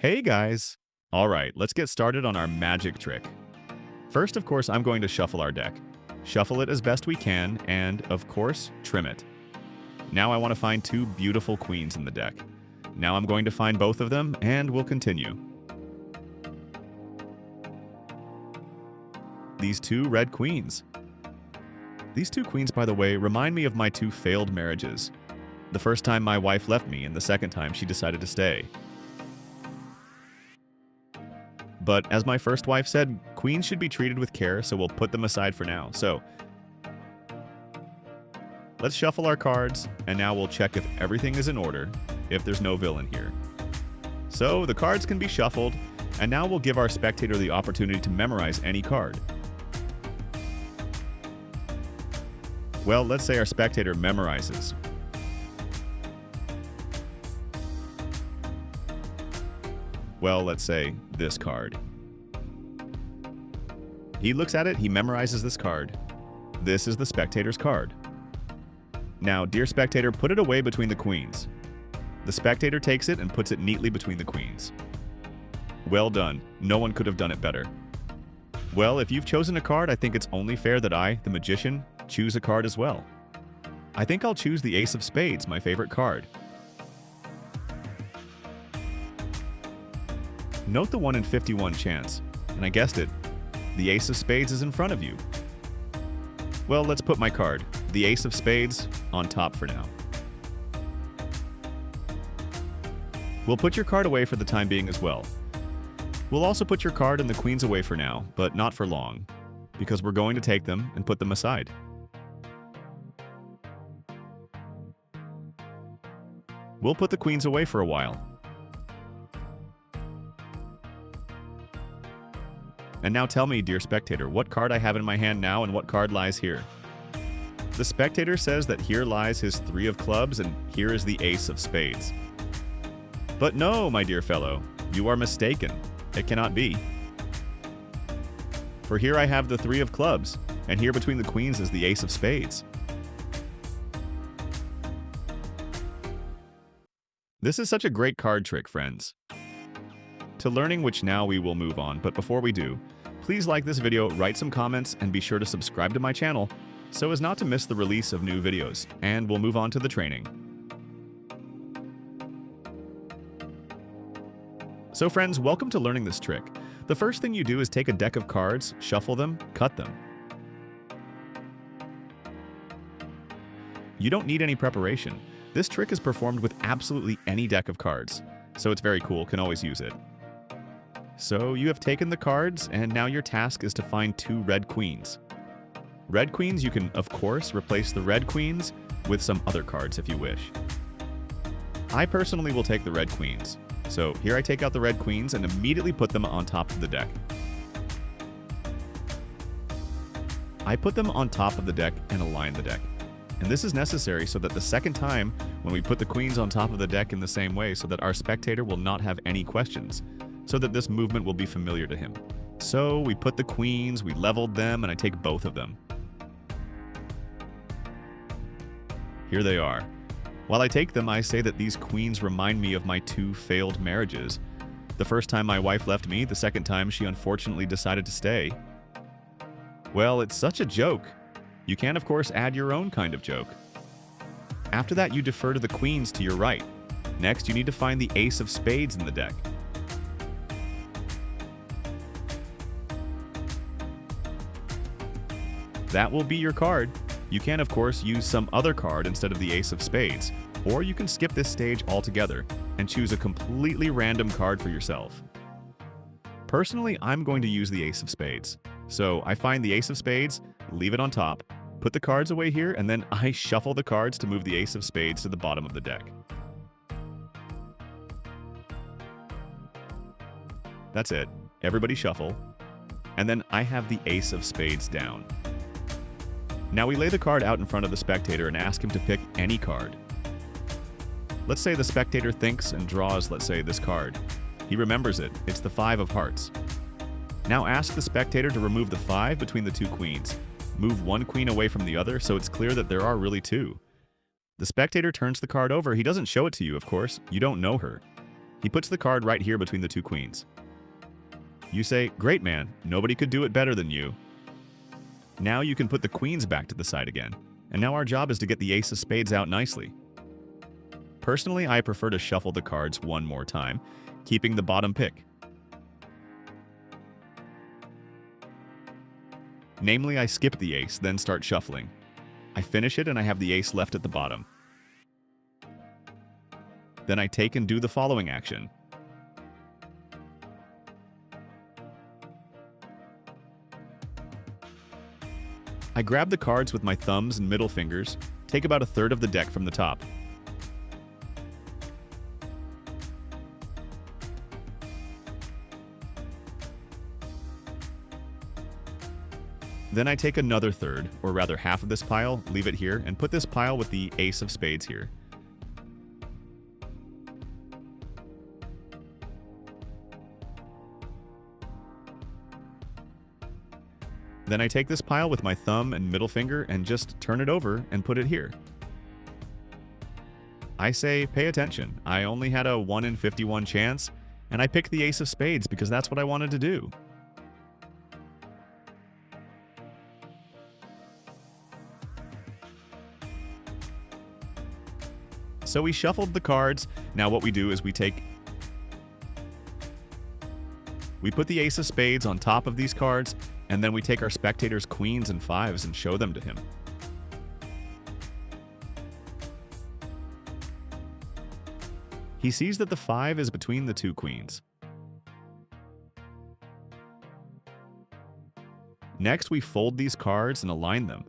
Hey guys! Alright, let's get started on our magic trick. First, of course, I'm going to shuffle our deck. Shuffle it as best we can, and, of course, trim it. Now I want to find two beautiful queens in the deck. Now I'm going to find both of them, and we'll continue. These two red queens. These two queens, by the way, remind me of my two failed marriages. The first time my wife left me, and the second time she decided to stay. But as my first wife said, queens should be treated with care, so we'll put them aside for now. So, let's shuffle our cards, and now we'll check if everything is in order, if there's no villain here. So, the cards can be shuffled, and now we'll give our spectator the opportunity to memorize any card. Well, let's say our spectator memorizes. Well, let's say this card. He looks at it, he memorizes this card. This is the spectator's card. Now, dear spectator, put it away between the queens. The spectator takes it and puts it neatly between the queens. Well done. No one could have done it better. Well, if you've chosen a card, I think it's only fair that I, the magician, choose a card as well. I think I'll choose the Ace of Spades, my favorite card. Note the 1 in 51 chance, and I guessed it, the Ace of Spades is in front of you. Well, let's put my card, the Ace of Spades, on top for now. We'll put your card away for the time being as well. We'll also put your card and the queens away for now, but not for long, because we're going to take them and put them aside. We'll put the queens away for a while. And now tell me, dear spectator, what card I have in my hand now and what card lies here. The spectator says that here lies his 3 of clubs and here is the Ace of Spades. But no, my dear fellow, you are mistaken. It cannot be. For here I have the 3 of clubs, and here between the queens is the Ace of Spades. This is such a great card trick, friends. To learning which now we will move on, but before we do, please like this video, write some comments, and be sure to subscribe to my channel so as not to miss the release of new videos, and we'll move on to the training. So friends, welcome to learning this trick. The first thing you do is take a deck of cards, shuffle them, cut them. You don't need any preparation. This trick is performed with absolutely any deck of cards, so it's very cool, can always use it. So you have taken the cards, and now your task is to find 2 red queens. Red queens, you can, of course, replace the red queens with some other cards if you wish. I personally will take the red queens. So here I take out the red queens and immediately put them on top of the deck. I put them on top of the deck and align the deck. And this is necessary so that the second time when we put the queens on top of the deck in the same way so that our spectator will not have any questions, so that this movement will be familiar to him. So we put the queens, we leveled them, and I take both of them. Here they are. While I take them, I say that these queens remind me of my 2 failed marriages. The first time my wife left me, the second time she unfortunately decided to stay. Well, it's such a joke. You can, of course, add your own kind of joke. After that, you defer to the queens to your right. Next, you need to find the Ace of Spades in the deck. That will be your card. You can, of course, use some other card instead of the Ace of Spades, or you can skip this stage altogether and choose a completely random card for yourself. Personally, I'm going to use the Ace of Spades. So I find the Ace of Spades, leave it on top, put the cards away here, and then I shuffle the cards to move the Ace of Spades to the bottom of the deck. That's it. Everybody shuffle. And then I have the Ace of Spades down. Now we lay the card out in front of the spectator and ask him to pick any card. Let's say the spectator thinks and draws, let's say, this card. He remembers it. It's the 5 of hearts. Now ask the spectator to remove the 5 between the 2 queens. Move one queen away from the other so it's clear that there are really 2. The spectator turns the card over. He doesn't show it to you, of course. You don't know her. He puts the card right here between the two queens. You say, "Great man, nobody could do it better than you." Now you can put the queens back to the side again, and now our job is to get the ace of spades out nicely. Personally, I prefer to shuffle the cards one more time, keeping the bottom pick. Namely, I skip the ace, then start shuffling. I finish it and I have the ace left at the bottom. Then I take and do the following action. I grab the cards with my thumbs and middle fingers, take about a third of the deck from the top. Then I take another third, or rather half of this pile, leave it here, and put this pile with the ace of spades here. Then I take this pile with my thumb and middle finger and just turn it over and put it here. I say, pay attention. I only had a 1 in 51 chance, and I picked the ace of spades because that's what I wanted to do. So we shuffled the cards. Now what we do is we put the ace of spades on top of these cards, and then we take our spectator's queens and fives and show them to him. He sees that the 5 is between the two queens. Next, we fold these cards and align them.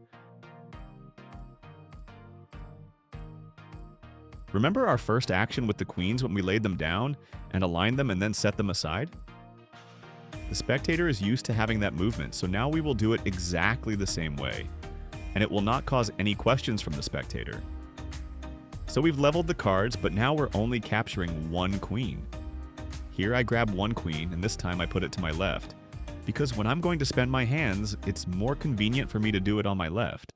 Remember our first action with the queens when we laid them down and aligned them and then set them aside? The spectator is used to having that movement, so now we will do it exactly the same way, and it will not cause any questions from the spectator. So we've leveled the cards, but now we're only capturing one queen. Here I grab one queen, and this time I put it to my left, because when I'm going to spend my hands, it's more convenient for me to do it on my left.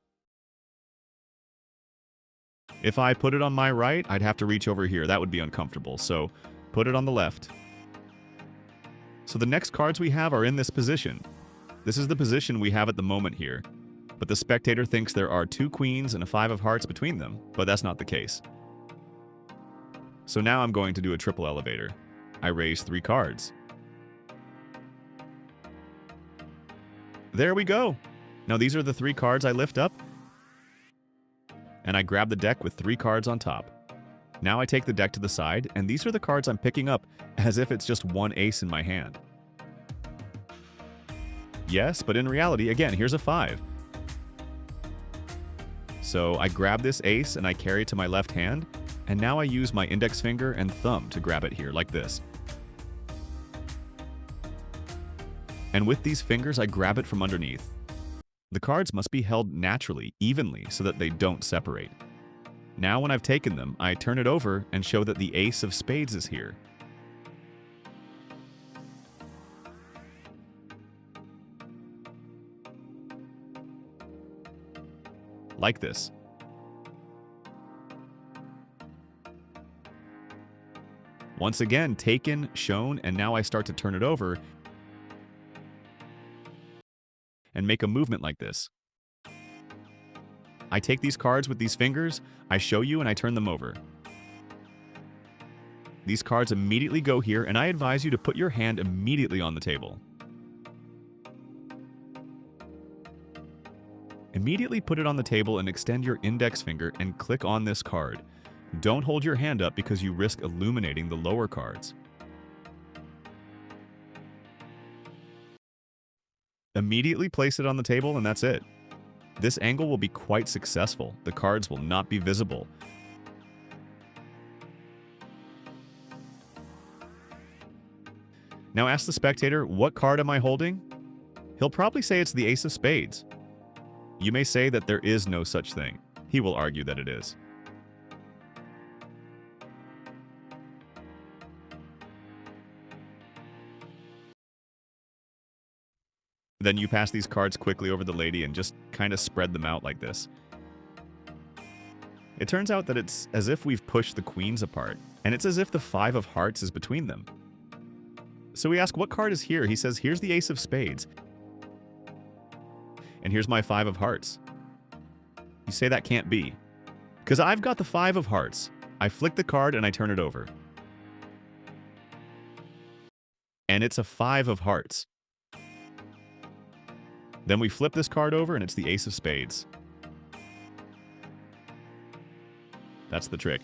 If I put it on my right, I'd have to reach over here. That would be uncomfortable, so put it on the left. So the next cards we have are in this position. This is the position we have at the moment here, but the spectator thinks there are two queens and a 5 of hearts between them, but that's not the case. So now I'm going to do a triple elevator. I raise 3 cards. There we go. Now these are the 3 cards I lift up, and I grab the deck with 3 cards on top. Now I take the deck to the side, and these are the cards I'm picking up as if it's just one ace in my hand. Yes, but in reality, again, here's a 5. So I grab this ace and I carry it to my left hand, and now I use my index finger and thumb to grab it here, like this. And with these fingers, I grab it from underneath. The cards must be held naturally, evenly, so that they don't separate. Now when I've taken them, I turn it over and show that the ace of spades is here. Like this. Once again, taken, shown, and now I start to turn it over and make a movement like this. I take these cards with these fingers, I show you, and I turn them over. These cards immediately go here, and I advise you to put your hand immediately on the table. Immediately put it on the table and extend your index finger and click on this card. Don't hold your hand up because you risk illuminating the lower cards. Immediately place it on the table and that's it. This angle will be quite successful. The cards will not be visible. Now ask the spectator, what card am I holding? He'll probably say it's the ace of spades. You may say that there is no such thing. He will argue that it is. Then you pass these cards quickly over the lady and just kind of spread them out like this. It turns out that it's as if we've pushed the queens apart, and it's as if the 5 of hearts is between them. So we ask, what card is here? He says, here's the ace of spades. And here's my 5 of hearts. You say that can't be. Because I've got the 5 of hearts. I flick the card and I turn it over. And it's a 5 of hearts. Then we flip this card over and it's the ace of spades. That's the trick.